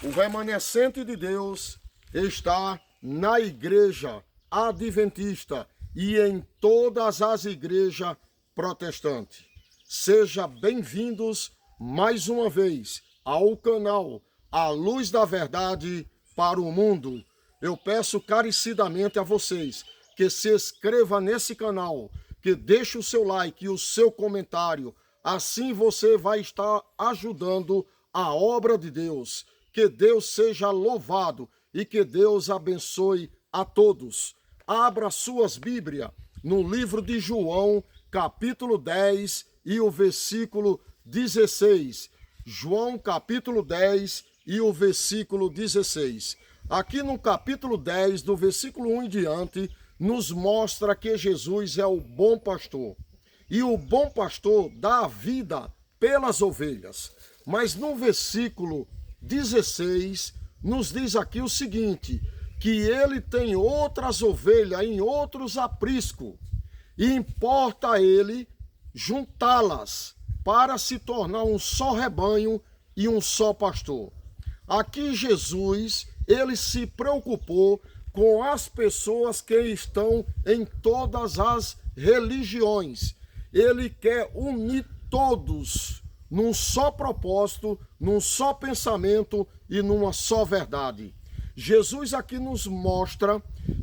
O remanescente de Deus está na igreja adventista e em todas as igrejas protestantes. Sejam bem-vindos mais uma vez ao canal A Luz da Verdade para o Mundo. Eu peço carecidamente a vocês que se inscrevam nesse canal, que deixe o seu like e o seu comentário. Assim você vai estar ajudando a obra de Deus. Que Deus seja louvado e que Deus abençoe a todos. Abra suas Bíblias no livro de João, capítulo 10 e o versículo 16. João, capítulo 10 e o versículo 16. Aqui no capítulo 10, do versículo 1 em diante, nos mostra que Jesus é o bom pastor. E o bom pastor dá a vida pelas ovelhas. Mas no versículo 16, nos diz aqui o seguinte, que ele tem outras ovelhas em outros apriscos, e importa a ele juntá-las para se tornar um só rebanho e um só pastor. Aqui Jesus, ele se preocupou com as pessoas que estão em todas as religiões. Ele quer unir todos num só propósito, num só pensamento e numa só verdade. Jesus aqui nos mostra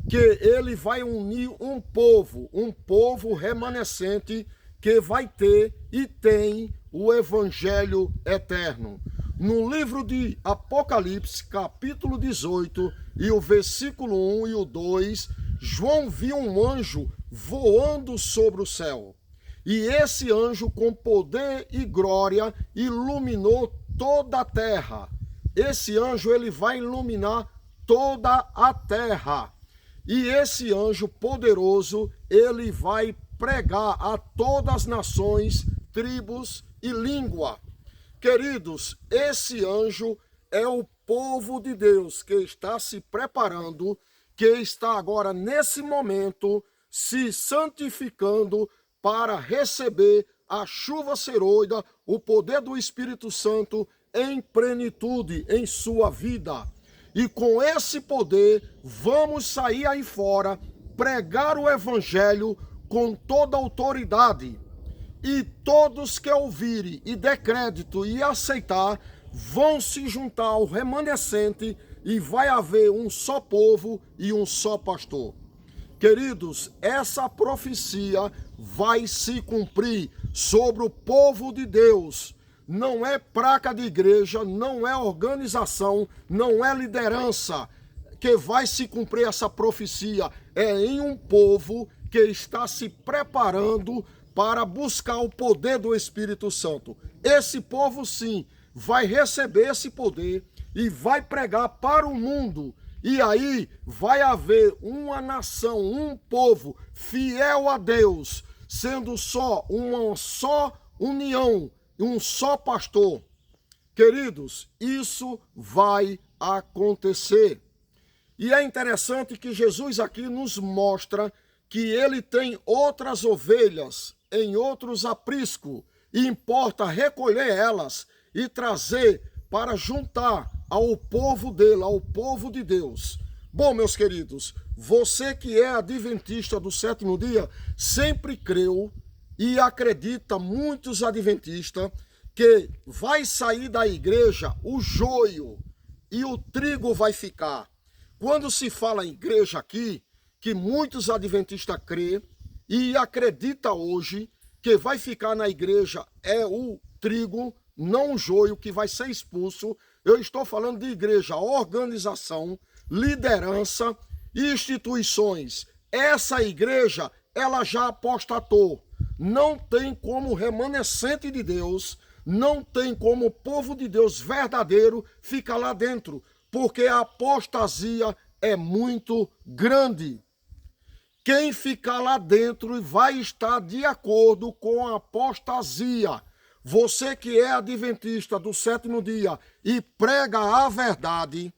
que ele vai unir um povo remanescente que vai ter e tem o evangelho eterno. No livro de Apocalipse, capítulo 18, e o versículo 1 e o 2, João viu um anjo voando sobre o céu. E esse anjo, com poder e glória, iluminou toda a terra. Esse anjo, ele vai iluminar toda a terra. E esse anjo poderoso, ele vai pregar a todas as nações, tribos e língua. Queridos, esse anjo é o povo de Deus que está se preparando, que está agora, nesse momento, se santificando para receber a chuva serôida, o poder do Espírito Santo em plenitude em sua vida. E com esse poder, vamos sair aí fora, pregar o evangelho com toda autoridade. E todos que ouvirem e der crédito e aceitar, vão se juntar ao remanescente e vai haver um só povo e um só pastor. Queridos, essa profecia vai se cumprir sobre o povo de Deus. Não é placa de igreja, não é organização, não é liderança que vai se cumprir essa profecia. É em um povo que está se preparando para buscar o poder do Espírito Santo. Esse povo, sim, vai receber esse poder e vai pregar para o mundo. E aí vai haver uma nação, um povo fiel a Deus, sendo só uma só união, um só pastor. Queridos, isso vai acontecer. E é interessante que Jesus aqui nos mostra que ele tem outras ovelhas em outros apriscos e importa recolher elas e trazer para juntar ao povo dele, ao povo de Deus. Bom, meus queridos, você que é adventista do sétimo dia, sempre creu e acredita, muitos adventistas, que vai sair da igreja o joio e o trigo vai ficar. Quando se fala em igreja aqui, que muitos adventistas crê e acredita hoje que vai ficar na igreja é o trigo, não o joio que vai ser expulso. Eu estou falando de igreja, organização, liderança e instituições. Essa igreja, ela já apostatou. Não tem como remanescente de Deus, não tem como povo de Deus verdadeiro ficar lá dentro, porque a apostasia é muito grande. Quem ficar lá dentro vai estar de acordo com a apostasia. Você que é adventista do sétimo dia e prega a verdade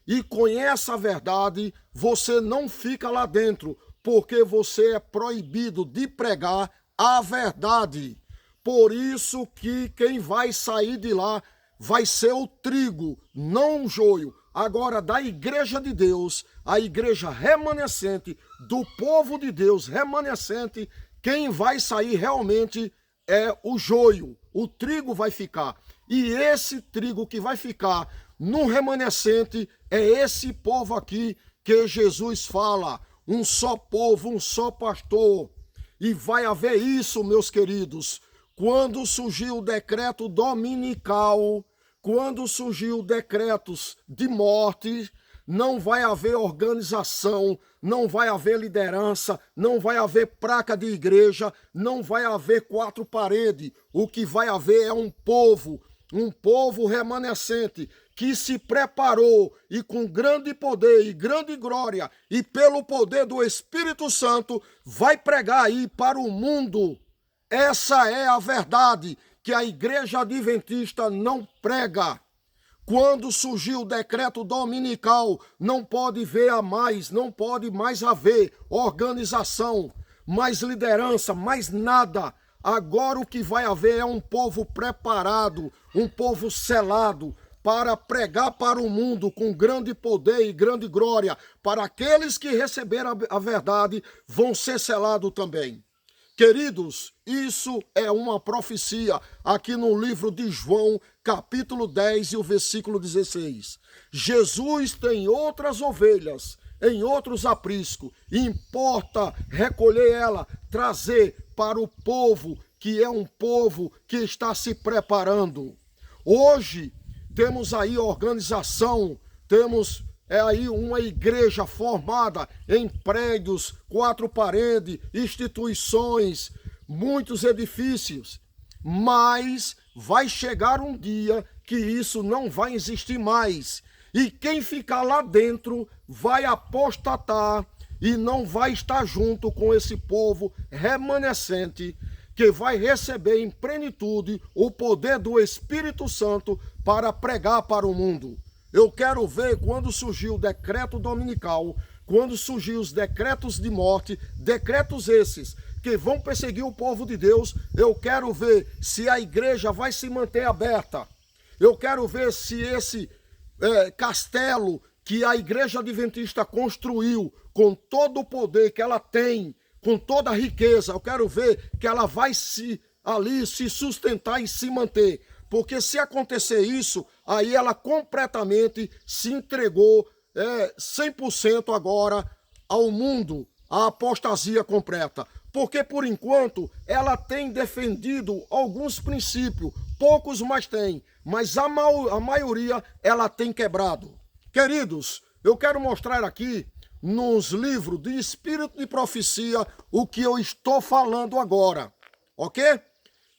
e conhece a verdade, você não fica lá dentro, porque você é proibido de pregar a verdade. Por isso que quem vai sair de lá vai ser o trigo, não o joio. Agora, da igreja de Deus, a igreja remanescente, do povo de Deus remanescente, quem vai sair realmente é o joio. O trigo vai ficar. E esse trigo que vai ficar no remanescente é esse povo aqui que Jesus fala. Um só povo, um só pastor. E vai haver isso, meus queridos. Quando surgiu o decreto dominical, quando surgiu decretos de morte, não vai haver organização, não vai haver liderança, não vai haver placa de igreja, não vai haver quatro paredes. O que vai haver é um povo remanescente que se preparou e com grande poder e grande glória e pelo poder do Espírito Santo vai pregar aí para o mundo. Essa é a verdade que a igreja adventista não prega. Quando surgiu o decreto dominical, não pode mais haver organização, mais liderança, mais nada. Agora o que vai haver é um povo preparado, um povo selado, para pregar para o mundo com grande poder e grande glória. Para aqueles que receberam a verdade, vão ser selados também. Queridos, isso é uma profecia aqui no livro de João, capítulo 10 e o versículo 16. Jesus tem outras ovelhas em outros apriscos. Importa recolher ela, trazer para o povo, que é um povo que está se preparando. Hoje, temos aí organização, temos aí uma igreja formada em prédios, quatro paredes, instituições, muitos edifícios. Mas vai chegar um dia que isso não vai existir mais. E quem ficar lá dentro vai apostatar e não vai estar junto com esse povo remanescente que vai receber em plenitude o poder do Espírito Santo para pregar para o mundo. Eu quero ver quando surgiu o decreto dominical, quando surgiu os decretos de morte, decretos esses que vão perseguir o povo de Deus. Eu quero ver se a igreja vai se manter aberta. Eu quero ver se esse castelo que a igreja adventista construiu com todo o poder que ela tem, com toda a riqueza, eu quero ver que ela vai se sustentar e se manter. Porque se acontecer isso, aí ela completamente se entregou 100% agora ao mundo, à apostasia completa. Porque, por enquanto, ela tem defendido alguns princípios, poucos mais tem, mas a maioria ela tem quebrado. Queridos, eu quero mostrar aqui, nos livros de Espírito de Profecia, o que eu estou falando agora, ok?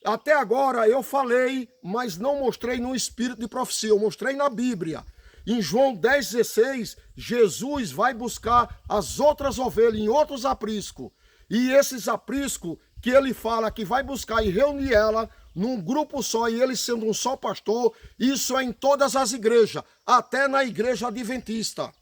Até agora eu falei, mas não mostrei no Espírito de Profecia, eu mostrei na Bíblia. Em João 10,16, Jesus vai buscar as outras ovelhas em outros apriscos. E esses apriscos que ele fala que vai buscar e reunir ela num grupo só, e ele sendo um só pastor, isso é em todas as igrejas, até na igreja adventista.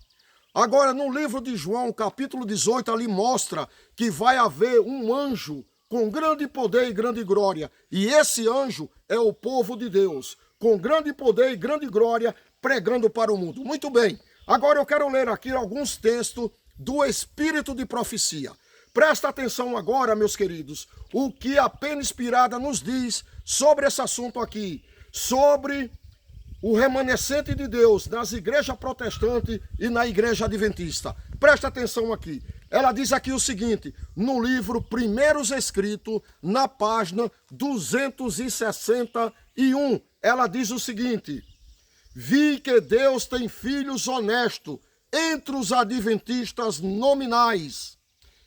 Agora, no livro de João, capítulo 18, ali mostra que vai haver um anjo com grande poder e grande glória. E esse anjo é o povo de Deus, com grande poder e grande glória, pregando para o mundo. Muito bem, agora eu quero ler aqui alguns textos do Espírito de Profecia. Presta atenção agora, meus queridos, o que a Pena Inspirada nos diz sobre esse assunto aqui, sobre o remanescente de Deus nas igrejas protestantes e na igreja adventista. Presta atenção aqui. Ela diz aqui o seguinte, no livro Primeiros Escritos, na página 261, ela diz o seguinte: vi que Deus tem filhos honestos entre os adventistas nominais.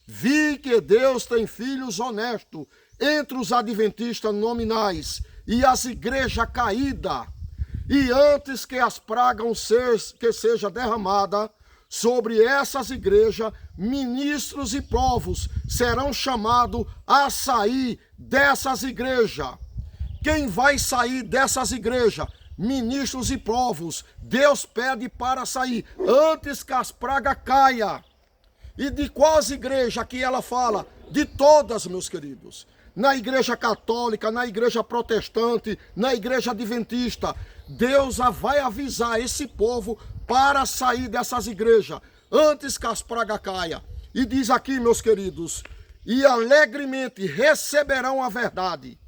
Vi que Deus tem filhos honestos entre os adventistas nominais e as igrejas caídas. E antes que as pragas seja derramada sobre essas igrejas, ministros e povos serão chamados a sair dessas igrejas. Quem vai sair dessas igrejas? Ministros e povos. Deus pede para sair antes que as pragas caiam. E de quais igrejas que ela fala? De todas, meus queridos. Na igreja católica, na igreja protestante, na igreja adventista. Deus vai avisar esse povo para sair dessas igrejas, antes que as pragas caiam. E diz aqui, meus queridos, e alegremente receberão a verdade.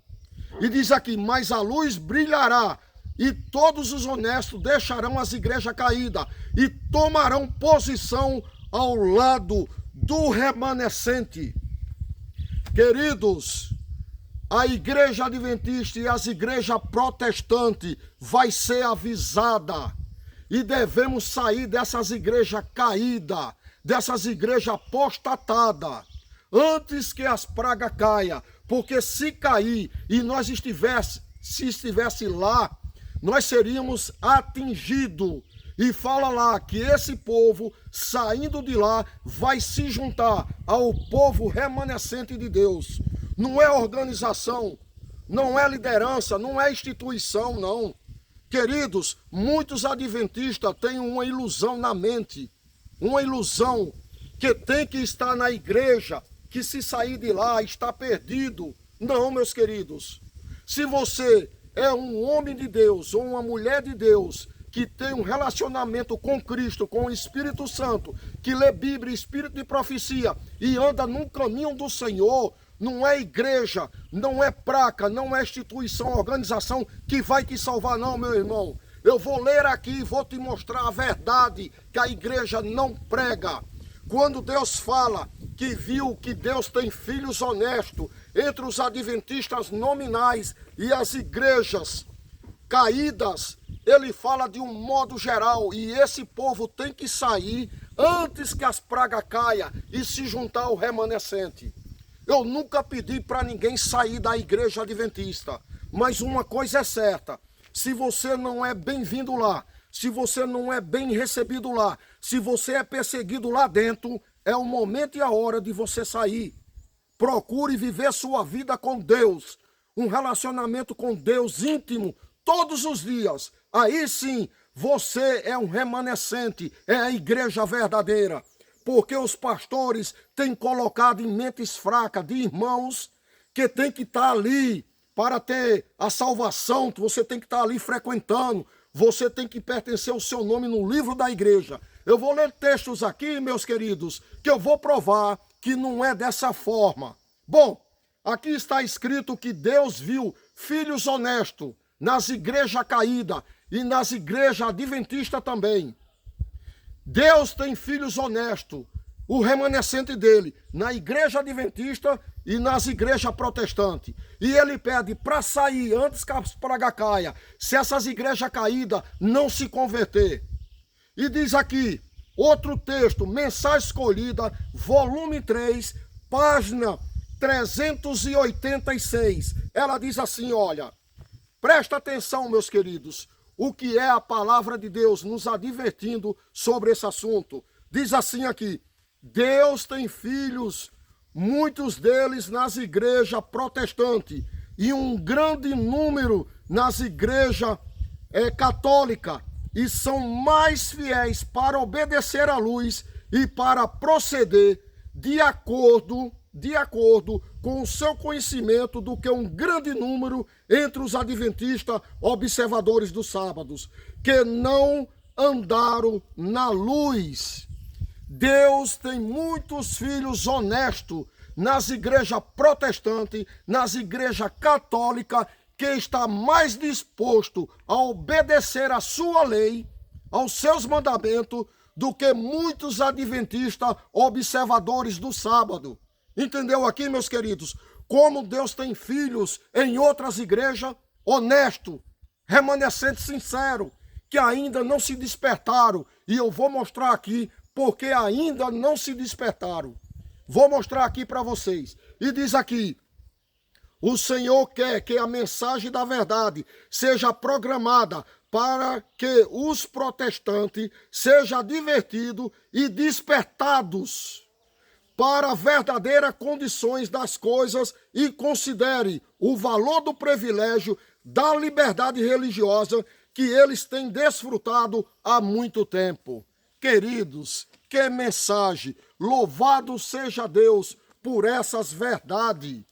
E diz aqui, mas a luz brilhará, e todos os honestos deixarão as igrejas caídas e tomarão posição ao lado do remanescente. Queridos, a igreja adventista e as igrejas protestantes vai ser avisada. E devemos sair dessas igrejas caídas, dessas igrejas apostatadas, antes que as pragas caiam. Porque se cair e nós estivesse lá, nós seríamos atingidos. E fala lá que esse povo, saindo de lá, vai se juntar ao povo remanescente de Deus. Não é organização, não é liderança, não é instituição, não. Queridos, muitos adventistas têm uma ilusão na mente, uma ilusão que tem que estar na igreja, que se sair de lá está perdido. Não, meus queridos. Se você é um homem de Deus ou uma mulher de Deus que tem um relacionamento com Cristo, com o Espírito Santo, que lê Bíblia, Espírito de profecia e anda num caminho do Senhor, não é igreja, não é placa, não é instituição, organização que vai te salvar, não, meu irmão. Eu vou ler aqui e vou te mostrar a verdade que a igreja não prega. Quando Deus fala que viu que Deus tem filhos honestos entre os adventistas nominais e as igrejas caídas, ele fala de um modo geral, e esse povo tem que sair antes que as pragas caiam e se juntar ao remanescente. Eu nunca pedi para ninguém sair da igreja adventista, mas uma coisa é certa, se você não é bem-vindo lá, se você não é bem recebido lá, se você é perseguido lá dentro, é o momento e a hora de você sair. Procure viver sua vida com Deus, um relacionamento com Deus íntimo, todos os dias. Aí sim, você é um remanescente, é a igreja verdadeira. Porque os pastores têm colocado em mentes fracas de irmãos que tem que estar ali para ter a salvação, você tem que estar ali frequentando, você tem que pertencer o seu nome no livro da igreja. Eu vou ler textos aqui, meus queridos, que eu vou provar que não é dessa forma. Bom, aqui está escrito que Deus viu filhos honestos nas igrejas caídas e nas igrejas adventistas também. Deus tem filhos honestos, o remanescente dele, na igreja adventista e nas igrejas protestantes. E ele pede para sair antes que as pragas caiam, se essas igrejas caídas não se converter. E diz aqui, outro texto, Mensagem Escolhida, volume 3, página 386. Ela diz assim, olha, presta atenção, meus queridos, o que é a palavra de Deus nos advertindo sobre esse assunto. Diz assim aqui, Deus tem filhos, muitos deles nas igrejas protestantes e um grande número nas igrejas católicas, e são mais fiéis para obedecer à luz e para proceder de acordo com o seu conhecimento do que um grande número entre os adventistas observadores dos sábados, que não andaram na luz. Deus tem muitos filhos honestos nas igrejas protestantes, nas igrejas católicas, que está mais disposto a obedecer a sua lei, aos seus mandamentos, do que muitos adventistas observadores do sábado. Entendeu aqui, meus queridos? Como Deus tem filhos em outras igrejas honestos, remanescentes sinceros, que ainda não se despertaram. E eu vou mostrar aqui porque ainda não se despertaram. Vou mostrar aqui para vocês. E diz aqui, o Senhor quer que a mensagem da verdade seja programada para que os protestantes sejam divertidos e despertados para verdadeiras condições das coisas e considere o valor do privilégio da liberdade religiosa que eles têm desfrutado há muito tempo. Queridos, que mensagem! Louvado seja Deus por essas verdades.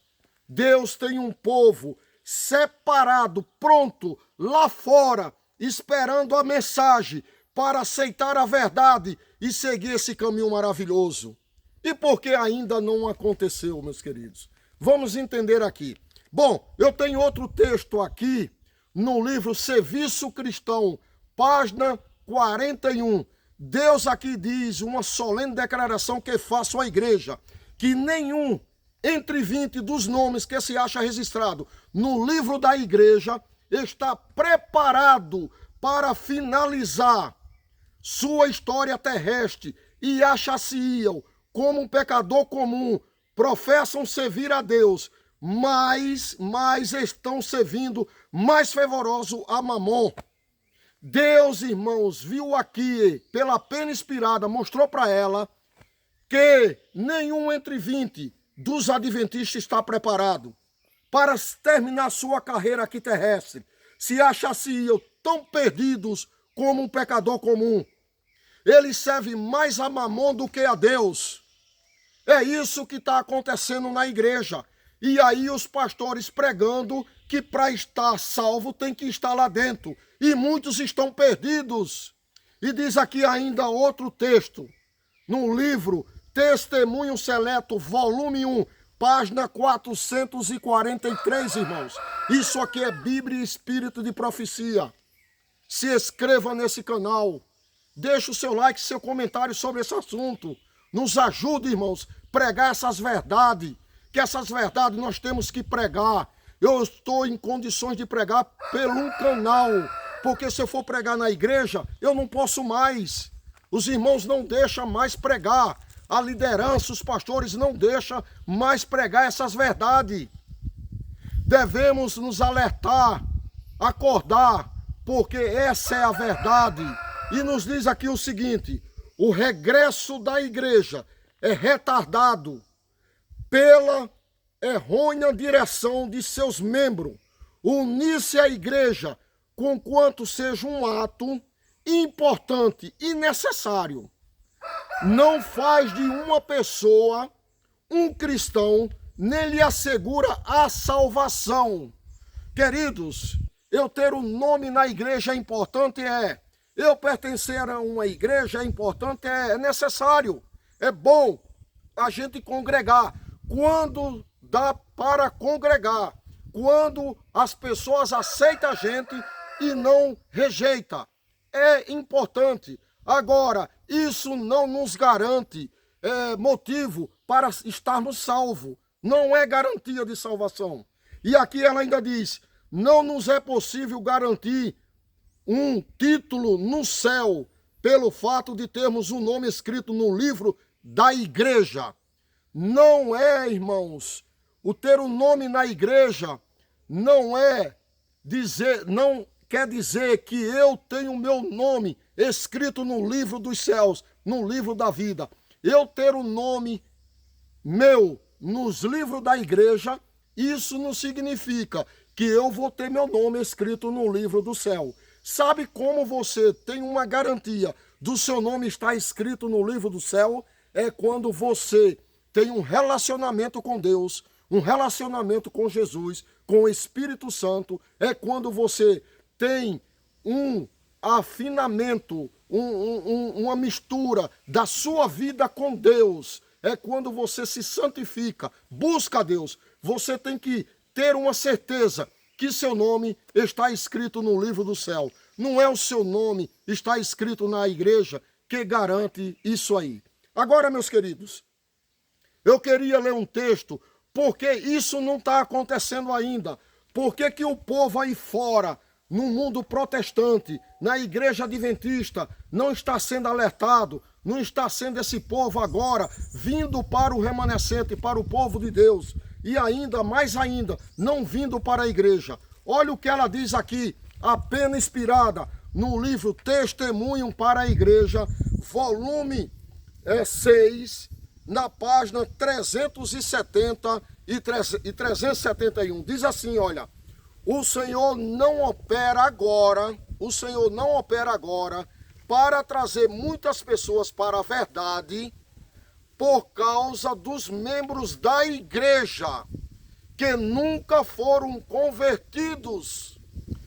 Deus tem um povo separado, pronto, lá fora, esperando a mensagem para aceitar a verdade e seguir esse caminho maravilhoso. E por que ainda não aconteceu, meus queridos? Vamos entender aqui. Bom, eu tenho outro texto aqui no livro Serviço Cristão, página 41. Deus aqui diz uma solene declaração que faço à igreja, que nenhum entre 20 dos nomes que se acha registrado no livro da igreja está preparado para finalizar sua história terrestre e achar-se-iam como um pecador comum, professam servir a Deus, mas estão servindo mais fervoroso a Mamon. Deus, irmãos, viu aqui, pela pena inspirada, mostrou para ela que nenhum entre 20 dos adventistas está preparado para terminar sua carreira aqui terrestre. Se achasse-iam tão perdidos como um pecador comum. Ele serve mais a Mamon do que a Deus. É isso que está acontecendo na igreja. E aí os pastores pregando que para estar salvo tem que estar lá dentro. E muitos estão perdidos. E diz aqui ainda outro texto, no livro Testemunho Seleto, volume 1, página 443, irmãos. Isso aqui é Bíblia e Espírito de Profecia. Se inscreva nesse canal. Deixe o seu like, seu comentário sobre esse assunto. Nos ajude, irmãos, a pregar essas verdades. Que essas verdades nós temos que pregar. Eu estou em condições de pregar pelo canal. Porque se eu for pregar na igreja, eu não posso mais. Os irmãos não deixam mais pregar. A liderança, os pastores não deixam mais pregar essas verdades. Devemos nos alertar, acordar, porque essa é a verdade. E nos diz aqui o seguinte: o regresso da igreja é retardado pela errônea direção de seus membros. Unir-se à igreja, conquanto seja um ato importante e necessário, não faz de uma pessoa um cristão, nem lhe assegura a salvação. Queridos, eu ter um nome na igreja é importante, eu pertencer a uma igreja é importante, é necessário, é bom a gente congregar. Quando dá para congregar, quando as pessoas aceitam a gente e não rejeitam, é importante. Agora, isso não nos garante motivo para estarmos salvos, não é garantia de salvação. E aqui ela ainda diz: não nos é possível garantir um título no céu pelo fato de termos um nome escrito no livro da igreja. Não é, irmãos, o ter um nome na igreja não quer dizer que eu tenho o meu nome escrito no livro dos céus, no livro da vida. Eu ter o nome meu nos livros da igreja, isso não significa que eu vou ter meu nome escrito no livro do céu. Sabe como você tem uma garantia do seu nome estar escrito no livro do céu? É quando você tem um relacionamento com Deus, um relacionamento com Jesus, com o Espírito Santo. É quando você tem um afinamento, uma mistura da sua vida com Deus. É quando você se santifica, busca a Deus. Você tem que ter uma certeza que seu nome está escrito no livro do céu. Não é o seu nome está escrito na igreja que garante isso aí. Agora, meus queridos, eu queria ler um texto, porque isso não está acontecendo ainda. Por que o povo aí fora, no mundo protestante, na igreja adventista, não está sendo alertado, não está sendo esse povo agora vindo para o remanescente, para o povo de Deus, e ainda, mais ainda, não vindo para a igreja? Olha o que ela diz aqui, a pena inspirada, no livro Testemunho para a Igreja, volume 6, na página 370 e 371. Diz assim, olha: o Senhor não opera agora para trazer muitas pessoas para a verdade por causa dos membros da igreja que nunca foram convertidos.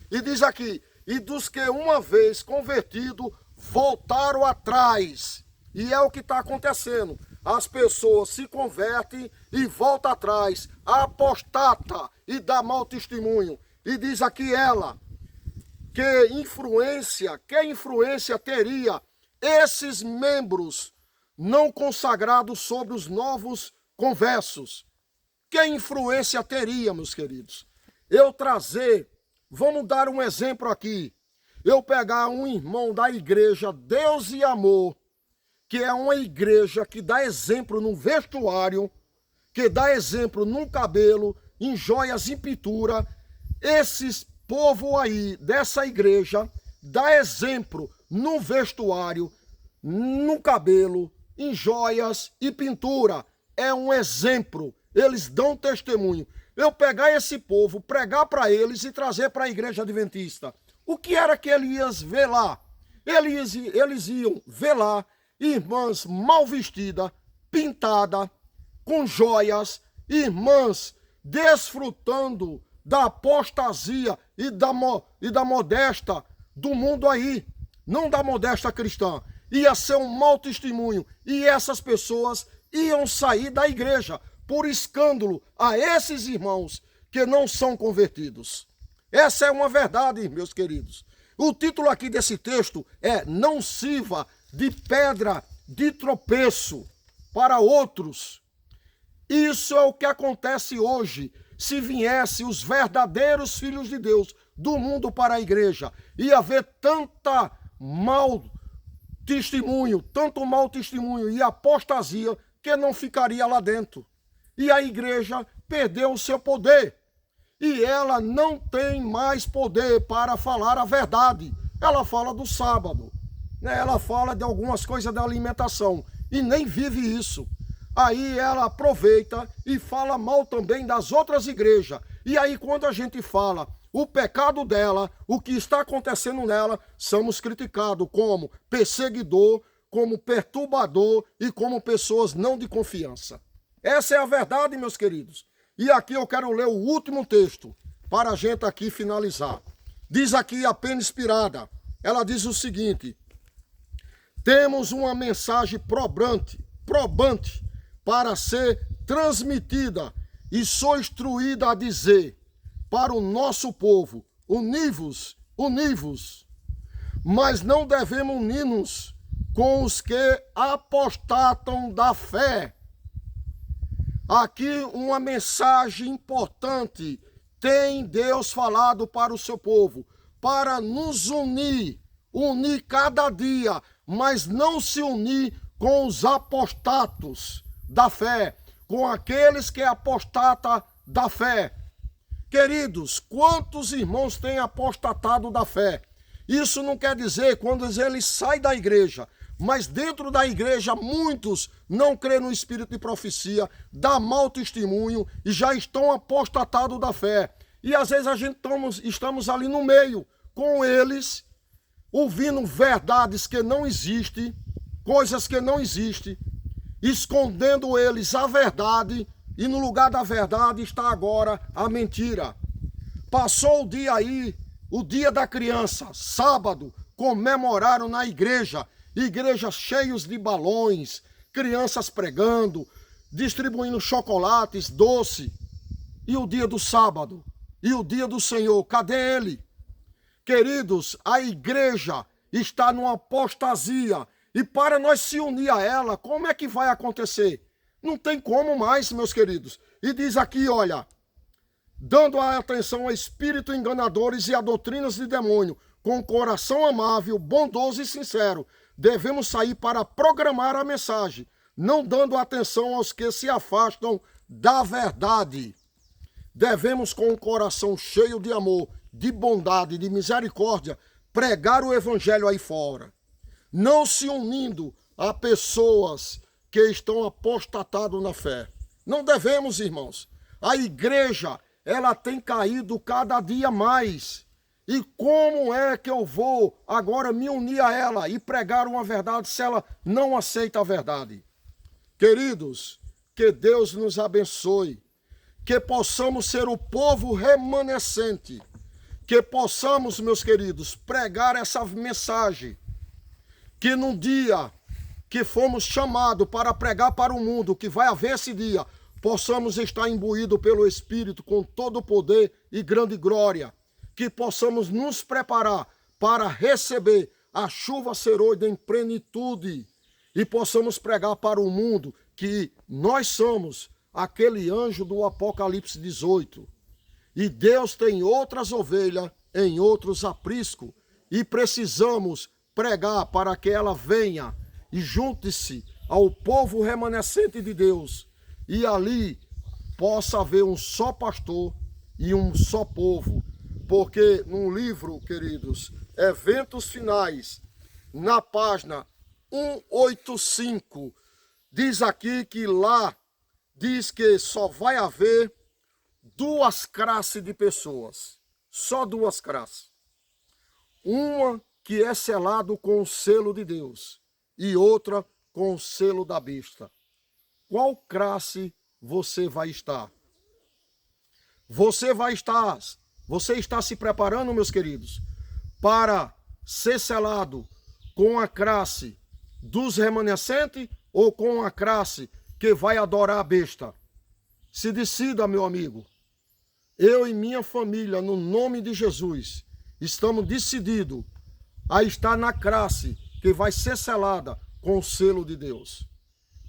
E diz aqui e dos que uma vez convertidos voltaram atrás. E é o que está acontecendo. As pessoas se convertem e voltam atrás, apostata e dá mau testemunho. E diz aqui ela, que influência teria esses membros não consagrados sobre os novos conversos? Que influência teria, meus queridos? Vamos dar um exemplo aqui. Eu pegar um irmão da igreja Deus e Amor, que é uma igreja que dá exemplo no vestuário, que dá exemplo no cabelo, em joias, em pintura. Esses povo aí dessa igreja dá exemplo no vestuário, no cabelo, em joias e pintura. É um exemplo. Eles dão testemunho. Eu pegar esse povo, pregar para eles e trazer para a igreja adventista. O que era que eles iam ver lá? Eles iam ver lá irmãs mal vestidas, pintadas, com joias, irmãs desfrutando da apostasia e da modesta do mundo aí, não da modesta cristã. Ia ser um mau testemunho e essas pessoas iam sair da igreja por escândalo a esses irmãos que não são convertidos. Essa é uma verdade, meus queridos. O título aqui desse texto é Não sirva de pedra de tropeço para outros. Isso é o que acontece hoje. Se viesse os verdadeiros filhos de Deus do mundo para a igreja, ia haver tanto mau testemunho e apostasia que não ficaria lá dentro. E a igreja perdeu o seu poder. E ela não tem mais poder para falar a verdade. Ela fala do sábado, né? Ela fala de algumas coisas da alimentação e nem vive isso. Aí ela aproveita e fala mal também das outras igrejas. E aí quando a gente fala o pecado dela, o que está acontecendo nela, somos criticados como perseguidor, como perturbador e como pessoas não de confiança. Essa é a verdade, meus queridos. E aqui eu quero ler o último texto, para a gente aqui finalizar. Diz aqui a Pena Inspirada, ela diz o seguinte: temos uma mensagem probante para ser transmitida e sou instruída a dizer para o nosso povo, univos, mas não devemos unir-nos com os que apostatam da fé. Aqui uma mensagem importante tem Deus falado para o seu povo, para nos unir cada dia, mas não se unir com os apostatos da fé, com aqueles que apostatam da fé. Queridos, quantos irmãos têm apostatado da fé? Isso não quer dizer quando eles saem da igreja, mas dentro da igreja muitos não creem no espírito de profecia, dá mau testemunho e já estão apostatados da fé. E às vezes estamos ali no meio com eles, ouvindo verdades que não existem, coisas que não existem, escondendo eles a verdade, e no lugar da verdade está agora a mentira. Passou o dia aí, o dia da criança, sábado, comemoraram na igrejas cheios de balões, crianças pregando, distribuindo chocolates, doce. E o dia do sábado? E o dia do Senhor? Cadê ele? Queridos, a igreja está numa apostasia. E para nós se unir a ela, como é que vai acontecer? Não tem como mais, meus queridos. E diz aqui, olha, dando a atenção a espíritos enganadores e a doutrinas de demônio, com coração amável, bondoso e sincero, devemos sair para programar a mensagem, não dando atenção aos que se afastam da verdade. Devemos, com o coração cheio de amor, de bondade, de misericórdia, pregar o evangelho aí fora, não se unindo a pessoas que estão apostatados na fé. Não devemos, irmãos. A igreja, ela tem caído cada dia mais. E como é que eu vou agora me unir a ela e pregar uma verdade se ela não aceita a verdade? Queridos, que Deus nos abençoe, que possamos ser o povo remanescente, que possamos, meus queridos, pregar essa mensagem, que no dia que fomos chamados para pregar para o mundo, que vai haver esse dia, possamos estar imbuídos pelo Espírito com todo o poder e grande glória, que possamos nos preparar para receber a chuva seroide em plenitude e possamos pregar para o mundo que nós somos aquele anjo do Apocalipse 18. E Deus tem outras ovelhas em outros apriscos e precisamos pregar para que ela venha e junte-se ao povo remanescente de Deus e ali possa haver um só pastor e um só povo. Porque no livro, queridos, Eventos Finais, na página 185, diz aqui que lá diz que só vai haver duas classes de pessoas, só duas classes. Uma que é selado com o selo de Deus e outra com o selo da besta. Qual classe você vai estar? Você está se preparando, meus queridos, para ser selado com a classe dos remanescentes ou com a classe que vai adorar a besta? Se decida, meu amigo. Eu e minha família, no nome de Jesus, estamos decididos a estar na classe que vai ser selada com o selo de Deus.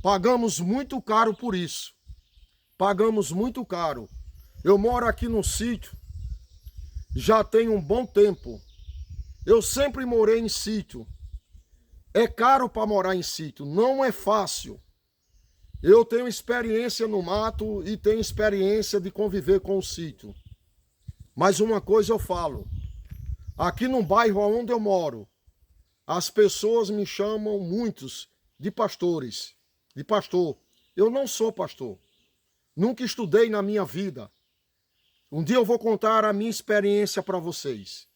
Pagamos muito caro por isso. Pagamos muito caro. Eu moro aqui num sítio, já tem um bom tempo. Eu sempre morei em sítio. É caro para morar em sítio, não é fácil. Eu tenho experiência no mato e tenho experiência de conviver com o sítio. Mas uma coisa eu falo, aqui no bairro onde eu moro, as pessoas me chamam muitos de pastores, de pastor. Eu não sou pastor, nunca estudei na minha vida. Um dia eu vou contar a minha experiência para vocês.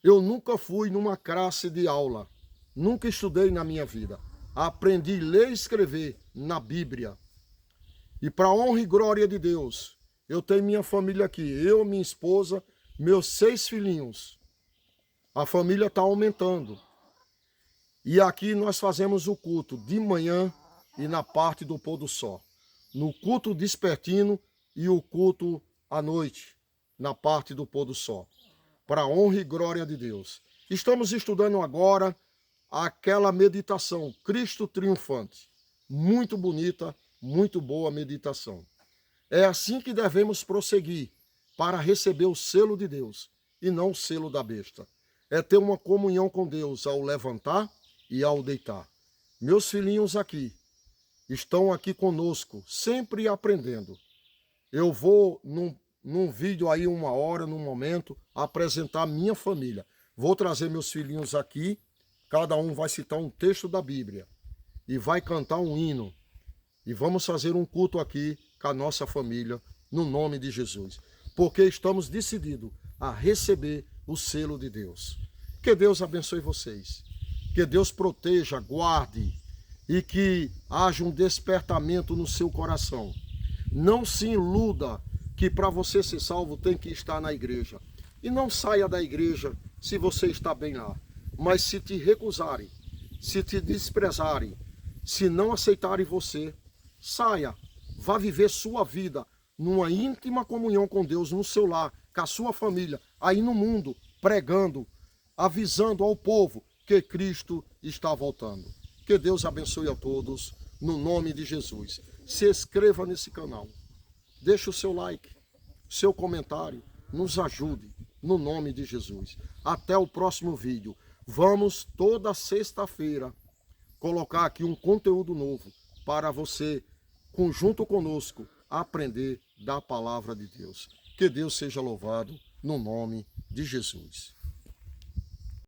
Eu nunca fui numa classe de aula, nunca estudei na minha vida. Aprendi a ler e escrever na Bíblia. E para honra e glória de Deus, eu tenho minha família aqui. Eu, minha esposa, meus 6 filhinhos. A família está aumentando. E aqui nós fazemos o culto de manhã e na parte do pôr do sol. No culto despertino e o culto à noite, na parte do pôr do sol. Para honra e glória de Deus. Estamos estudando agora aquela meditação, Cristo triunfante. Muito bonita, muito boa meditação. É assim que devemos prosseguir para receber o selo de Deus e não o selo da besta. É ter uma comunhão com Deus ao levantar e ao deitar. Meus filhinhos aqui estão aqui conosco, sempre aprendendo. Eu vou num vídeo aí, 1 hora, num momento, apresentar minha família. Vou trazer meus filhinhos aqui. Cada um vai citar um texto da Bíblia e vai cantar um hino. E vamos fazer um culto aqui com a nossa família, no nome de Jesus. Porque estamos decididos a receber o selo de Deus. Que Deus abençoe vocês. Que Deus proteja, guarde e que haja um despertamento no seu coração. Não se iluda que para você ser salvo tem que estar na igreja. E não saia da igreja se você está bem lá. Mas se te recusarem, se te desprezarem, se não aceitarem você, saia, vá viver sua vida numa íntima comunhão com Deus, no seu lar, com a sua família, aí no mundo, pregando, avisando ao povo que Cristo está voltando. Que Deus abençoe a todos, no nome de Jesus. Se inscreva nesse canal, deixe o seu like, seu comentário, nos ajude, no nome de Jesus. Até o próximo vídeo. Vamos toda sexta-feira colocar aqui um conteúdo novo para você, junto conosco, aprender da palavra de Deus. Que Deus seja louvado no nome de Jesus.